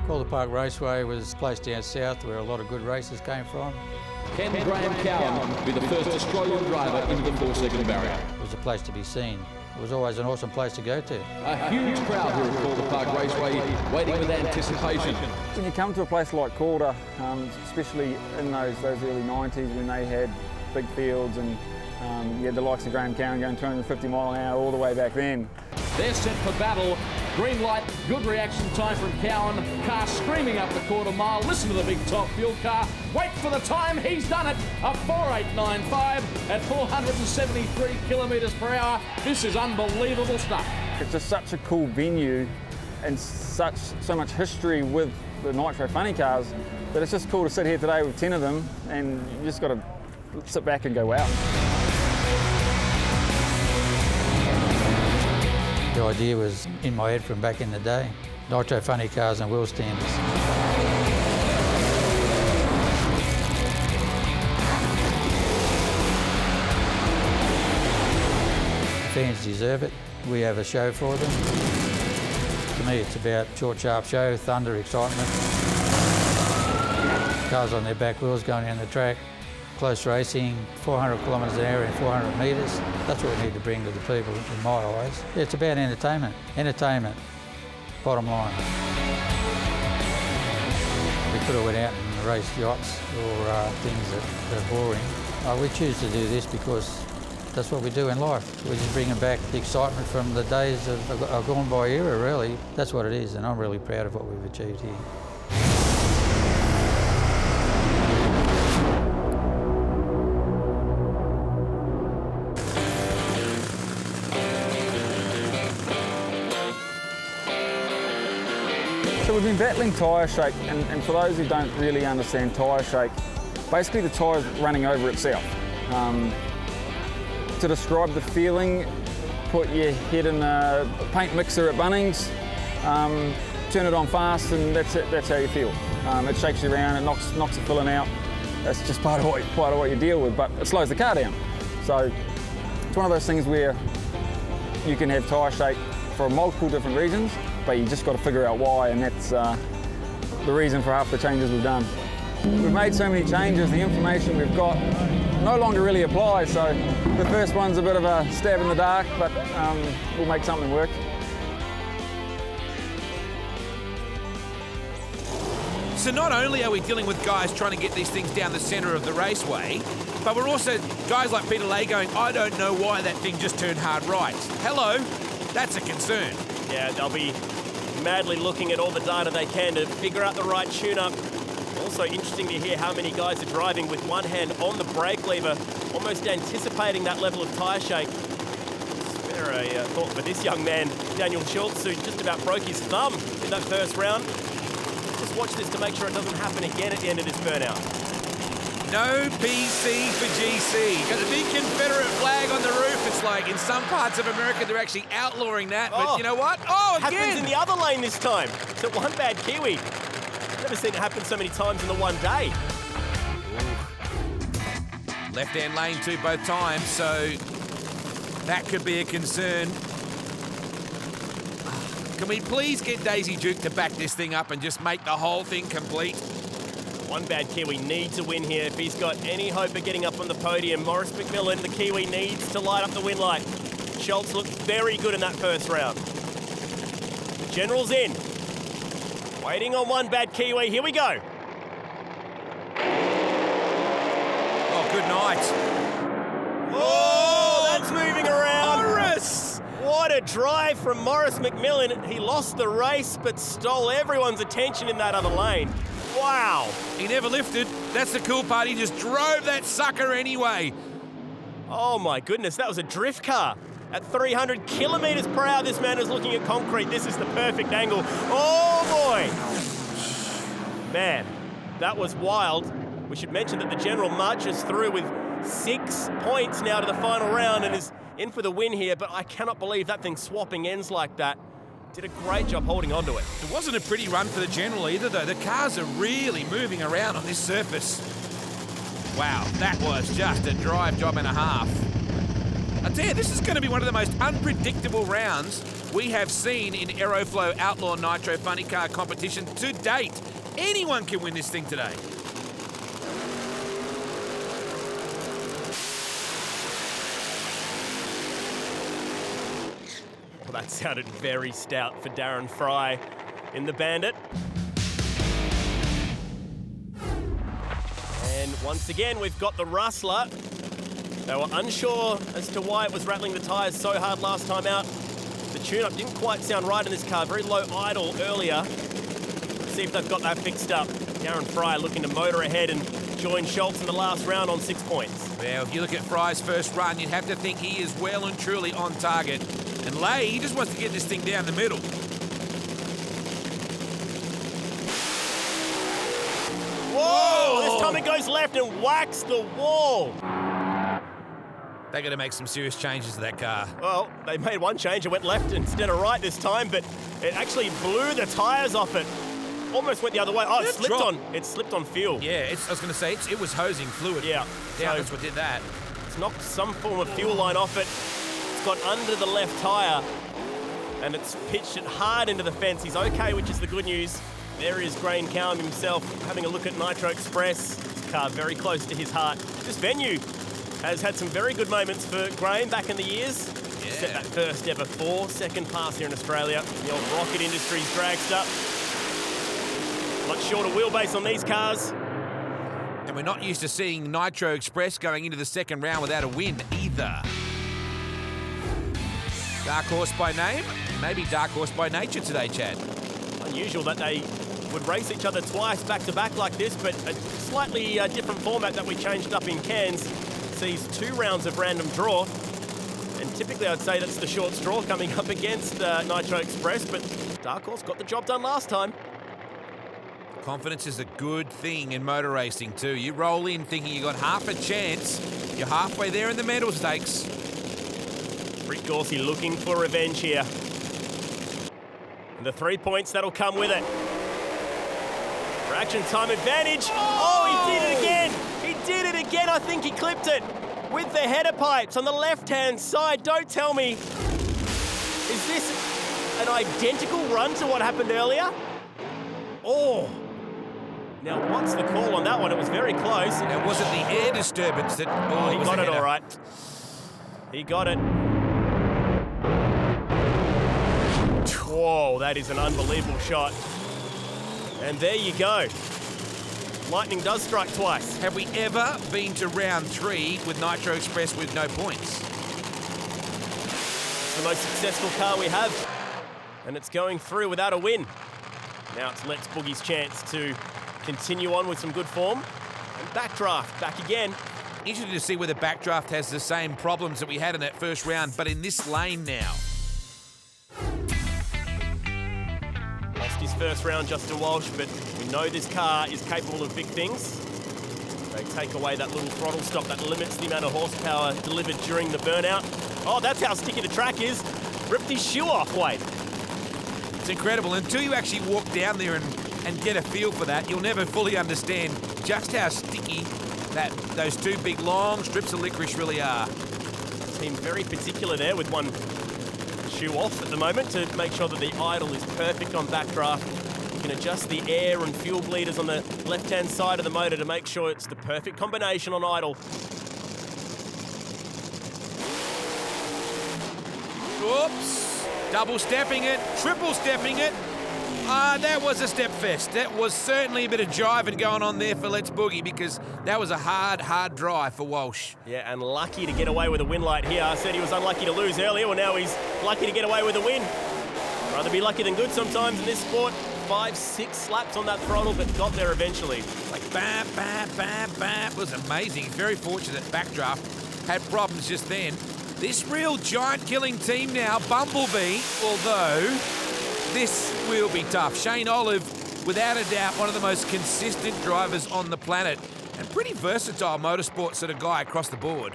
Calder Park Raceway was a place down south where a lot of good races came from. Can Graham Cowan be the first Australian driver into the 4-second barrier? It was a place to be seen. It was always an awesome place to go to. A huge crowd here at Calder Park Raceway, waiting with anticipation. When you come to a place like Calder, especially in those early 90s when they had big fields and you had the likes of Graham Cowan going 250 mile an hour all the way back then. They're set for battle. Green light, good reaction time from Cowan. Car screaming up the quarter mile. Listen to the big top fuel car. Wait for the time. He's done it. A 4.895 at 473 kilometres per hour. This is unbelievable stuff. It's just such a cool venue and so much history with the Nitro funny cars that it's just cool to sit here today with 10 of them and you just got to sit back and go, wow. The idea was in my head from back in the day. Nitro funny cars and wheel standers. Fans deserve it. We have a show for them. To me, it's about short, sharp show, thunder, excitement. Cars on their back wheels going down the track. Close racing, 400 kilometres an hour in 400 metres. That's what we need to bring to the people, in my eyes. It's about entertainment. Entertainment, bottom line. We could have went out and raced yachts or things that are boring. We choose to do this because that's what we do in life. We're just bringing back the excitement from the days of a gone by era, really. That's what it is, and I'm really proud of what we've achieved here. So we've been battling tyre shake, and for those who don't really understand tyre shake, basically the tyre's running over itself. To describe the feeling, put your head in a paint mixer at Bunnings, turn it on fast, and that's it. That's how you feel. It shakes you around, it knocks the filling out. That's just part of what you deal with, but it slows the car down. So it's one of those things where you can have tyre shake for multiple different reasons, but you just got to figure out why, and that's the reason for half the changes we've done. We've made so many changes, the information we've got no longer really applies, so the first one's a bit of a stab in the dark, but we'll make something work. So not only are we dealing with guys trying to get these things down the centre of the raceway, but we're also guys like Peter Lay going, I don't know why that thing just turned hard right. Hello, that's a concern. Yeah, they'll be madly looking at all the data they can to figure out the right tune-up. Also interesting to hear how many guys are driving with one hand on the brake lever, almost anticipating that level of tyre shake. Spare a thought for this young man, Daniel Schultz, who just about broke his thumb in that first round. Just watch this to make sure it doesn't happen again at the end of this burnout. No PC for GC. Got the big Confederate flag on the roof. It's like in some parts of America they're actually outlawing that, but you know what? Oh, again! Happens in the other lane this time. It's at one bad Kiwi. Never seen it happen so many times in the one day. Left-hand lane too both times, so that could be a concern. Can we please get Daisy Duke to back this thing up and just make the whole thing complete? One bad Kiwi needs a win here if he's got any hope of getting up on the podium. Maurice McMillan, the Kiwi, needs to light up the win light. Schultz looked very good in that first round. The General's in. Waiting on one bad Kiwi. Here we go. Oh, good night. Oh, that's moving around. Maurice! What a drive from Maurice McMillan. He lost the race, but stole everyone's attention in that other lane. Wow. He never lifted. That's the cool part. He just drove that sucker anyway. Oh my goodness, that was a drift car. At 300 kilometers per hour, this man is looking at concrete. This is the perfect angle. Oh boy. Man, that was wild. We should mention that the General marches through with 6 points now to the final round and is in for the win here, but I cannot believe that thing swapping ends like that. Did a great job holding onto it. It wasn't a pretty run for the General either, though. The cars are really moving around on this surface. Wow, that was just a drive job and a half. I tell you, this is going to be one of the most unpredictable rounds we have seen in Aeroflow Outlaw Nitro Funny Car competition to date. Anyone can win this thing today. Well, that sounded very stout for Darren Fry in the Bandit. And once again, we've got the Rustler. They were unsure as to why it was rattling the tyres so hard last time out. The tune-up didn't quite sound right in this car. Very low idle earlier. Let's see if they've got that fixed up. Darren Fry looking to motor ahead and join Schultz in the last round on 6 points. Well, if you look at Fry's first run, you'd have to think he is well and truly on target. And Lay, he just wants to get this thing down the middle. Whoa! This time it goes left and whacks the wall. They're going to make some serious changes to that car. Well, they made one change and went left instead of right this time, but it actually blew the tyres off it. Almost went the other way. Oh, it slipped on fuel. Yeah, I was going to say, it was hosing fluid. Yeah. Down, that's what did that. It's knocked some form of fuel line off it. It's got under the left tyre, and it's pitched it hard into the fence. He's okay, which is the good news. There is Graham Cowan himself having a look at Nitro Express. This car very close to his heart. This venue has had some very good moments for Graham back in the years. Yeah. Set that first ever 4-second pass here in Australia. The old Rocket Industries dragster. Much shorter wheelbase on these cars. And we're not used to seeing Nitro Express going into the second round without a win either. Dark horse by name, maybe dark horse by nature today, Chad. Unusual that they would race each other twice back-to-back like this, but a slightly different format that we changed up in Cairns sees 2 rounds of random draw. And typically I'd say that's the short straw coming up against Nitro Express, but Dark Horse got the job done last time. Confidence is a good thing in motor racing too. You roll in thinking you got half a chance, you're halfway there in the medal stakes. Rick Dorsey looking for revenge here. And the 3 points that'll come with it. Fraction time advantage. Oh, he did it again. He did it again. I think he clipped it with the header pipes on the left-hand side. Don't tell me. Is this an identical run to what happened earlier? Oh. Now, what's the call on that one? It was very close. It wasn't the air disturbance that... Oh, he got it all right. He got it. Whoa, that is an unbelievable shot. And there you go. Lightning does strike twice. Have we ever been to round 3 with Nitro Express with no points? It's the most successful car we have. And it's going through without a win. Now it's Let's Boogie's chance to continue on with some good form. And backdraft, back again. Interesting to see whether backdraft has the same problems that we had in that first round, but in this lane now. Lost his first round, Justin Walsh, but we know this car is capable of big things. They take away that little throttle stop that limits the amount of horsepower delivered during the burnout. Oh, that's how sticky the track is. Ripped his shoe off, Wade. It's incredible. Until you actually walk down there and get a feel for that, you'll never fully understand just how sticky those 2 big long strips of licorice really are. Team very particular there with one shoe off at the moment to make sure that the idle is perfect on backdraft. You can adjust the air and fuel bleeders on the left-hand side of the motor to make sure it's the perfect combination on idle. Oops. Double stepping it, triple stepping it. That was a step fest. That was certainly a bit of jiving going on there for Let's Boogie, because that was a hard drive for Walsh. Yeah, and lucky to get away with a win light here. I said he was unlucky to lose earlier. Well, now he's lucky to get away with a win. Rather be lucky than good sometimes in this sport. 5-6 slaps on that throttle, but got there eventually. Like bam, bam, bam, bam. It was amazing. Very fortunate Backdraft had problems just then. This real giant-killing team now, Bumblebee, although this will be tough. Shane Olive, without a doubt, one of the most consistent drivers on the planet, and pretty versatile motorsport sort of guy across the board.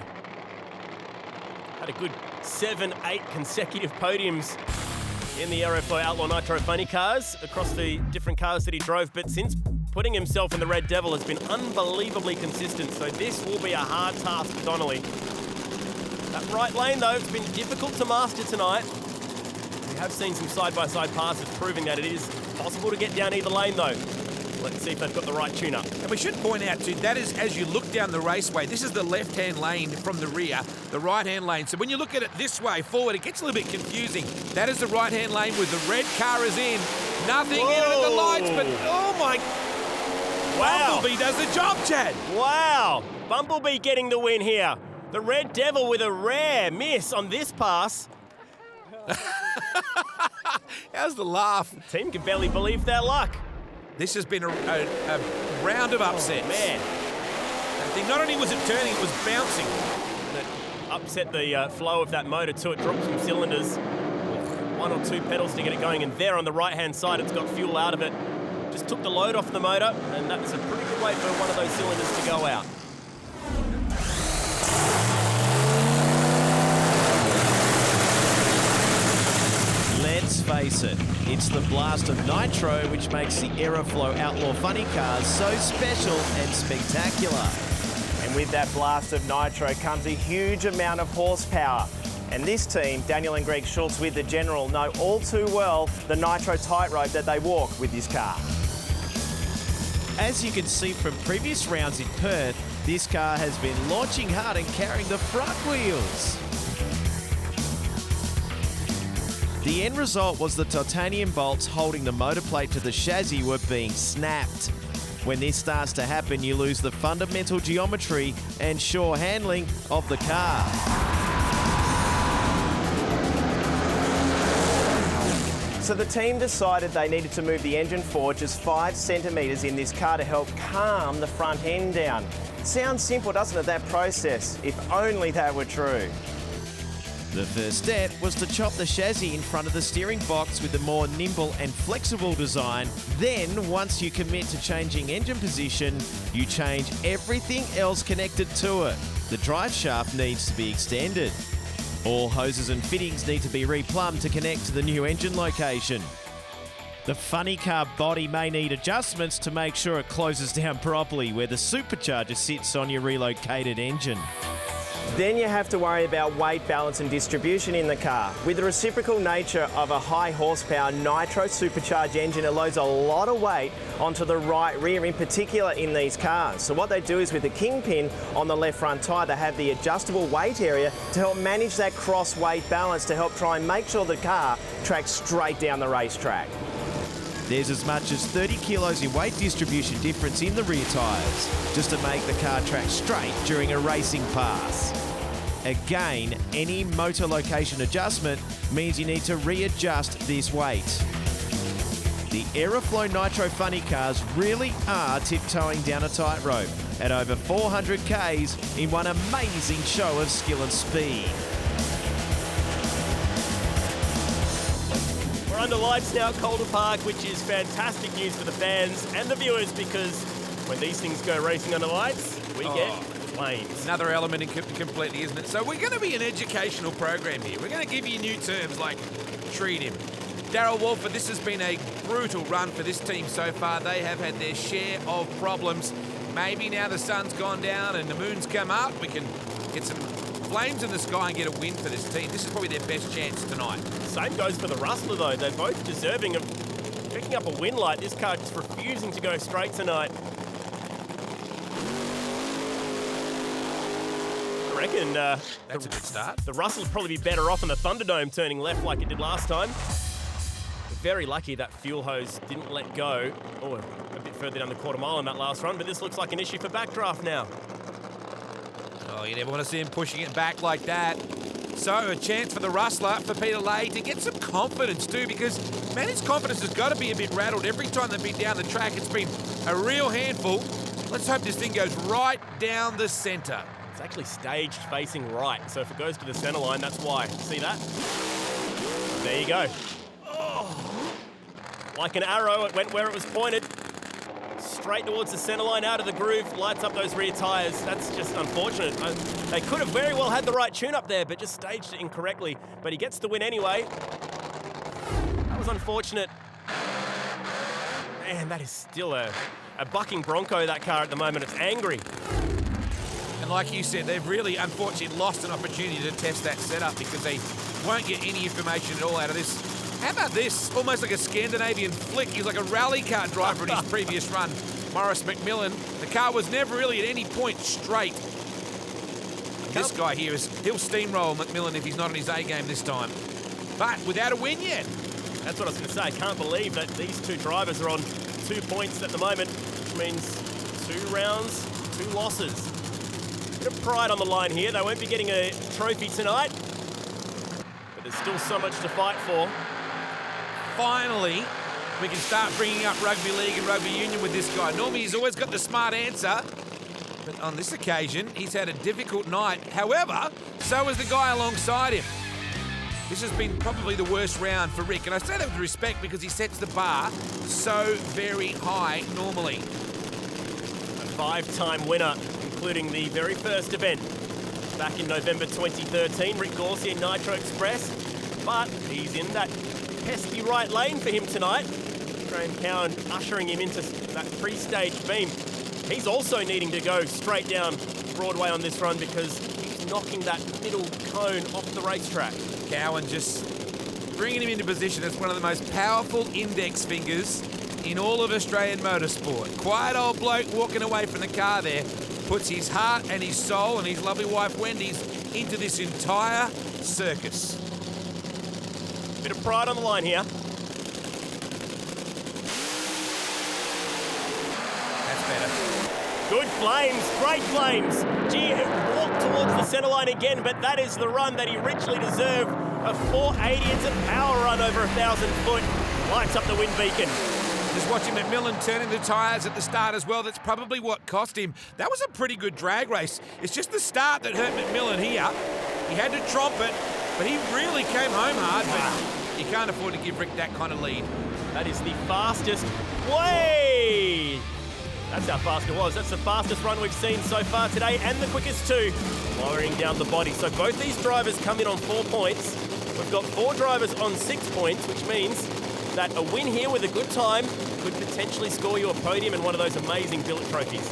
Had a good 7-8 consecutive podiums in the Aeroflow Outlaw Nitro Funny cars across the different cars that he drove, but since putting himself in the Red Devil has been unbelievably consistent, so this will be a hard task for Donnelly. That right lane, though, it's been difficult to master tonight. We have seen some side-by-side passes proving that it is possible to get down either lane, though. Let's see if they've got the right tune-up. And we should point out too, that is as you look down the raceway, this is the left-hand lane from the rear, the right-hand lane. So when you look at it this way forward, it gets a little bit confusing. That is the right-hand lane with the red car is in. Nothing in it at the lights, but oh my... Wow. Bumblebee does the job, Chad. Wow. Bumblebee getting the win here. The Red Devil with a rare miss on this pass. How's the laugh? The team can barely believe their luck. This has been a round of upsets. Oh, man. I think not only was it turning, it was bouncing. It upset the flow of that motor too. It dropped some cylinders. One or two pedals to get it going, and there on the right-hand side, it's got fuel out of it. Just took the load off the motor, and that's a pretty good way for one of those cylinders to go out. Let's face it, it's the blast of Nitro which makes the Aeroflow Outlaw funny cars so special and spectacular. And with that blast of Nitro comes a huge amount of horsepower. And this team, Daniel and Greg Schultz with the General, know all too well the Nitro tightrope that they walk with this car. As you can see from previous rounds in Perth, this car has been launching hard and carrying the front wheels. The end result was the titanium bolts holding the motor plate to the chassis were being snapped. When this starts to happen, you lose the fundamental geometry and sure handling of the car. So the team decided they needed to move the engine forward just 5 centimetres in this car to help calm the front end down. Sounds simple, doesn't it, that process? If only that were true. The first step was to chop the chassis in front of the steering box with a more nimble and flexible design. Then, once you commit to changing engine position, you change everything else connected to it. The drive shaft needs to be extended. All hoses and fittings need to be replumbed to connect to the new engine location. The funny car body may need adjustments to make sure it closes down properly where the supercharger sits on your relocated engine. Then you have to worry about weight balance and distribution in the car. With the reciprocal nature of a high horsepower Nitro supercharged engine, it loads a lot of weight onto the right rear, in particular in these cars. So what they do is with the kingpin on the left front tyre, they have the adjustable weight area to help manage that cross weight balance to help try and make sure the car tracks straight down the racetrack. There's as much as 30 kilos in weight distribution difference in the rear tyres, just to make the car track straight during a racing pass. Again, any motor location adjustment means you need to readjust this weight. The Aeroflow Nitro funny cars really are tiptoeing down a tightrope at over 400 Ks in one amazing show of skill and speed. We're under lights now at Calder Park, which is fantastic news for the fans and the viewers, because when these things go racing under lights, we get flames. Another element completely, isn't it? So we're going to be an educational program here. We're going to give you new terms like treat him. Darryl Walford, this has been a brutal run for this team so far. They have had their share of problems. Maybe now the sun's gone down and the moon's come up, we can get some flames in the sky and get a win for this team. This is probably their best chance tonight. Same goes for the Rustler, though. They're both deserving of picking up a win light. This car is refusing to go straight tonight. I reckon That's a good start. the Russell will probably be better off in the Thunderdome turning left like it did last time. Very lucky that fuel hose didn't let go. Oh, a bit further down the quarter mile in that last run, but this looks like an issue for backdraft now. Oh, you never want to see him pushing it back like that. So a chance for the Rustler, for Peter Lay, to get some confidence too, because, man, his confidence has got to be a bit rattled. Every time they've been down the track, it's been a real handful. Let's hope this thing goes right down the centre. It's actually staged facing right, so if it goes to the centre line, that's why. See that? There you go. Oh. Like an arrow, it went where it was pointed. Straight towards the centre line, out of the groove, lights up those rear tyres. That's just unfortunate. They could have very well had the right tune-up there, but just staged it incorrectly. But he gets the win anyway. That was unfortunate. Man, that is still a bucking bronco, that car at the moment. It's angry. And like you said, they've really, unfortunately, lost an opportunity to test that setup because they won't get any information at all out of this How about this? Almost like a Scandinavian flick. He was like a rally car driver in his previous run. Maurice McMillan. The car was never really at any point straight. This guy here he'll steamroll McMillan if he's not on his A game this time. But without a win yet. That's what I was going to say. I can't believe that these two drivers are on 2 points at the moment, which means 2 rounds, 2 losses. Bit of pride on the line here. They won't be getting a trophy tonight, but there's still so much to fight for. Finally, we can start bringing up rugby league and rugby union with this guy. Normally, he's always got the smart answer, but on this occasion, he's had a difficult night. However, so has the guy alongside him. This has been probably the worst round for Rick, and I say that with respect because he sets the bar so very high normally. A 5-time winner, including the very first event back in November 2013, Rick Gorsier Nitro Express, but he's in that pesky right lane for him tonight. Graham Cowan ushering him into that pre-stage beam. He's also needing to go straight down Broadway on this run because he's knocking that middle cone off the racetrack. Cowan just bringing him into position as one of the most powerful index fingers in all of Australian motorsport. Quiet old bloke walking away from the car there, puts his heart and his soul and his lovely wife Wendy's into this entire circus. Bit of pride on the line here. That's better. Good flames, great flames. Gee, walked towards the centre line again, but that is the run that he richly deserved. A 480, it's a power run over 1,000 foot. Lights up the wind beacon. Just watching McMillan turning the tyres at the start as well. That's probably what cost him. That was a pretty good drag race. It's just the start that hurt McMillan here. He had to tromp it, but he really came home hard. But you can't afford to give Rick that kind of lead. That is the fastest. Way! That's how fast it was. That's the fastest run we've seen so far today, and the quickest too, lowering down the body. So both these drivers come in on 4 points. We've got 4 drivers on 6 points, which means that a win here with a good time could potentially score you a podium and one of those amazing billet trophies.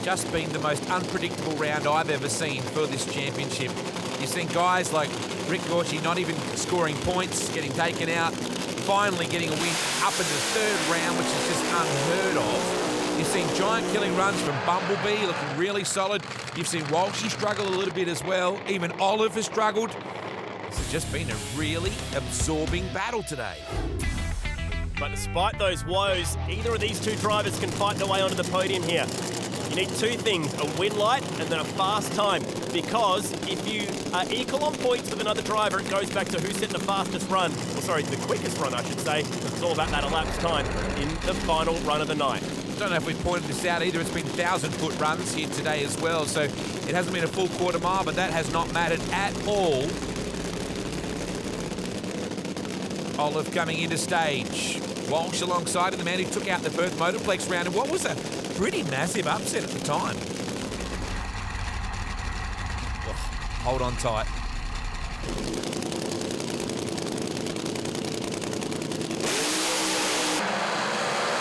Just been the most unpredictable round I've ever seen for this championship. You've seen guys like Rick Gorchie not even scoring points, getting taken out, finally getting a win up in the 3rd round, which is just unheard of. You've seen giant killing runs from Bumblebee looking really solid. You've seen Walshy struggle a little bit as well. Even Olive has struggled. This has just been a really absorbing battle today. But despite those woes, either of these 2 drivers can fight their way onto the podium here. You need 2 things, a win light and then a fast time. Because if you are equal on points with another driver, it goes back to who set the fastest run. Or sorry, the quickest run, I should say. It's all about that elapsed time in the final run of the night. I don't know if we've pointed this out either. It's been 1,000-foot runs here today as well, so it hasn't been a full quarter mile, but that has not mattered at all. Olive coming into stage. Walsh alongside of the man who took out the Perth Motorplex round in what was a pretty massive upset at the time. Oh, hold on tight.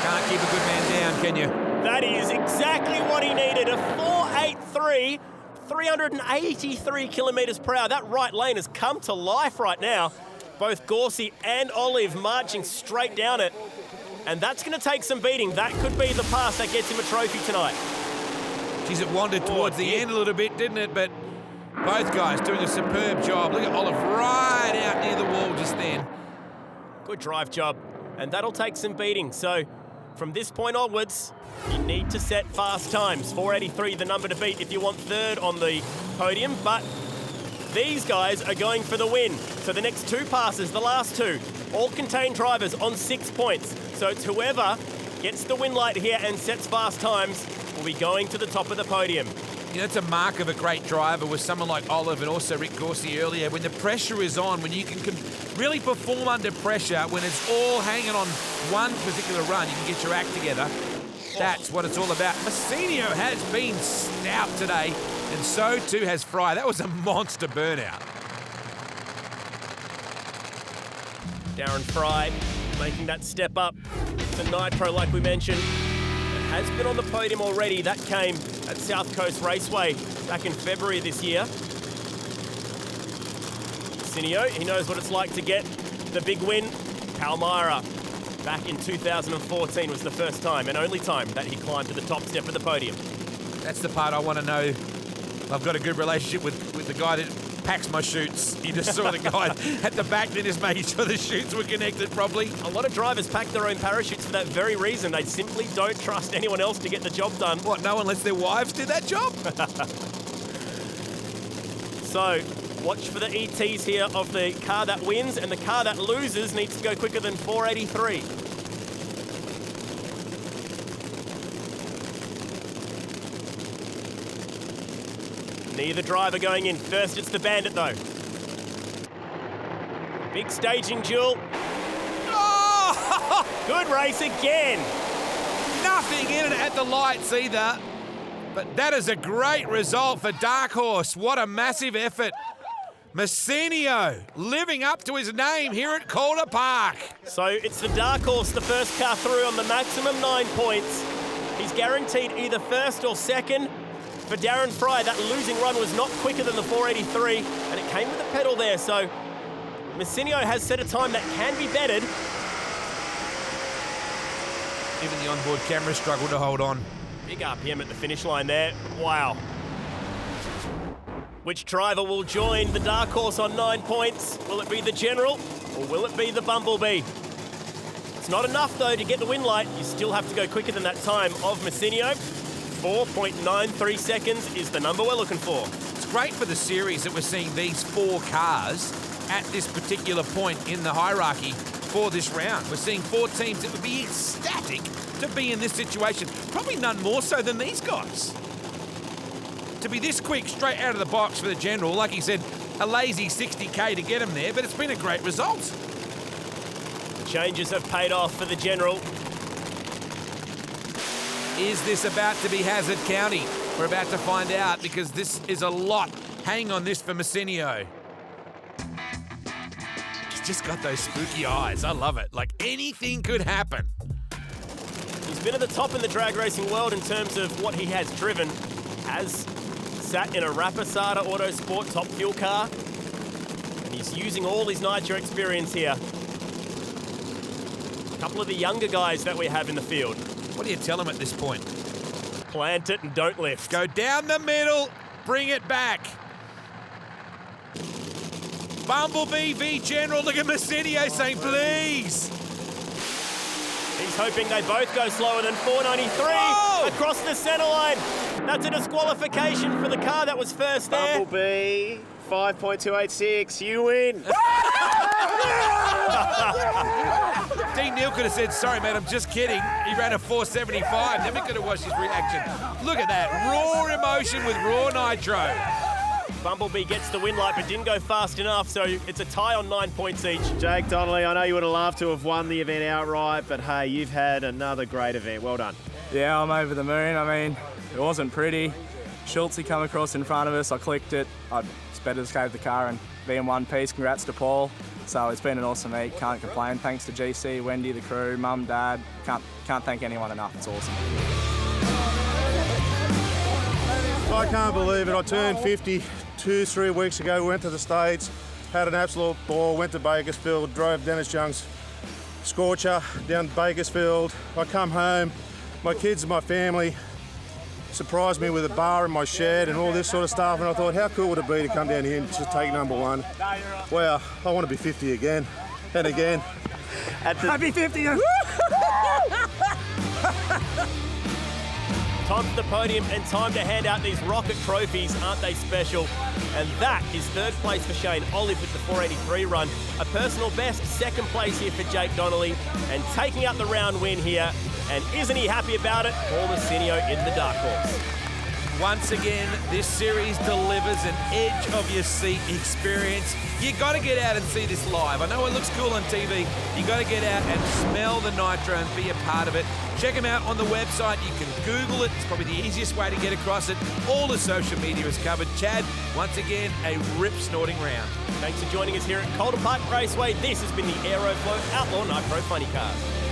Can't keep a good man down, can you? That is exactly what he needed. A 483, 383 kilometres per hour. That right lane has come to life right now. Both Gorsie and Olive marching straight down it. And that's going to take some beating. That could be the pass that gets him a trophy tonight. Geez, it wandered towards the end a little bit, didn't it? But both guys doing a superb job. Look at Olive right out near the wall just then. Good drive job. And that'll take some beating. So from this point onwards, you need to set fast times. 483, the number to beat if you want 3rd on the podium. But these guys are going for the win. So the next 2 passes, the last 2, all contain drivers on 6 points. So it's whoever gets the win light here and sets fast times will be going to the top of the podium. You know, it's a mark of a great driver with someone like Olive and also Rick Gorsie earlier. When the pressure is on, when you can really perform under pressure, when it's all hanging on one particular run, you can get your act together. That's what it's all about. Massinio has been stout today, and so too has Fry. That was a monster burnout. Darren Fry making that step up to Nitro, like we mentioned. It has been on the podium already. That came at South Coast Raceway back in February this year. Massinio, he knows what it's like to get the big win. Palmyra, back in 2014, was the first time and only time that he climbed to the top step of the podium. That's the part I want to know. I've got a good relationship with the guy that packs my chutes. He just saw the guy at the back that is making sure the chutes were connected properly. A lot of drivers pack their own parachutes for that very reason. They simply don't trust anyone else to get the job done. What, no one lets their wives do that job? So, watch for the ETs here of the car that wins, and the car that loses needs to go quicker than 483. Neither driver going in. First, it's the Bandit, though. Big staging duel. Oh! Good race again. Nothing in it at the lights either. But that is a great result for Dark Horse. What a massive effort. Messinio living up to his name here at Calder Park. So it's the Dark Horse, the first car through on the maximum 9 points. He's guaranteed either first or second. For Darren Fry, that losing run was not quicker than the 483, and it came with a pedal there, so Messinio has set a time that can be bettered. Even the onboard camera struggled to hold on. Big RPM at the finish line there. Wow. Which driver will join the Dark Horse on 9 points? Will it be the General, or will it be the Bumblebee? It's not enough, though, to get the win light. You still have to go quicker than that time of Messinio. 4.93 seconds is the number we're looking for. It's great for the series that we're seeing these 4 cars at this particular point in the hierarchy for this round. We're seeing 4 teams that would be ecstatic to be in this situation. Probably none more so than these guys. To be this quick straight out of the box for the General, like he said, a lazy 60k to get him there, but it's been a great result. The changes have paid off for the General. Is this about to be Hazard County? We're about to find out, because this is a lot hanging on this for Messinio. He's just got those spooky eyes. I love it. Like anything could happen. He's been at the top in the drag racing world in terms of what he has driven. Has sat in a Rapisada Autosport top fuel car. And he's using all his Nitro experience here. A couple of the younger guys that we have in the field. What do you tell him at this point? Plant it and don't lift. Go down the middle, bring it back. Bumblebee v General. Look at Messinio saying, please. He's hoping they both go slower than 493. Whoa! Across the centre line. That's a disqualification for the car that was first there. Bumblebee, 5.286, you win. Dean Neal could have said, sorry, mate, I'm just kidding. He ran a 475. Then we could have watched his reaction. Look at that. Raw emotion with raw Nitro. Bumblebee gets the win light, but didn't go fast enough, so it's a tie on 9 points each. Jake Donnelly, I know you would have loved to have won the event outright, but hey, you've had another great event. Well done. Yeah, I'm over the moon. I mean, it wasn't pretty. Schultz come across in front of us. I clicked it. It's better to escape the car and be in one piece. Congrats to Paul. So it's been an awesome meet. Can't complain. Thanks to GC, Wendy, the crew, Mum, Dad. Can't thank anyone enough. It's awesome. I can't believe it. I turned 50 2-3 weeks ago. Went to the States, had an absolute ball. Went to Bakersfield, drove Dennis Young's Scorcher down to Bakersfield. I come home, my kids and my family surprised me with a bar in my shed and all this sort of stuff, and I thought, how cool would it be to come down here and just take number one? Wow, I want to be 50 again and again. Happy 50! Time for the podium and time to hand out these rocket trophies. Aren't they special? And that is third place for Shane Olive with the 483 run. A personal best, second place here for Jake Donnelly. And taking out the round win here. And isn't he happy about it? Paul Messinio in the Dark Horse. Once again, this series delivers an edge-of-your-seat experience. You got to get out and see this live. I know it looks cool on TV. You got to get out and smell the Nitro and be a part of it. Check them out on the website. You can Google it. It's probably the easiest way to get across it. All the social media is covered. Chad, once again, a rip-snorting round. Thanks for joining us here at Calder Park Raceway. This has been the Aeroflow Outlaw Nitro Funny Cars.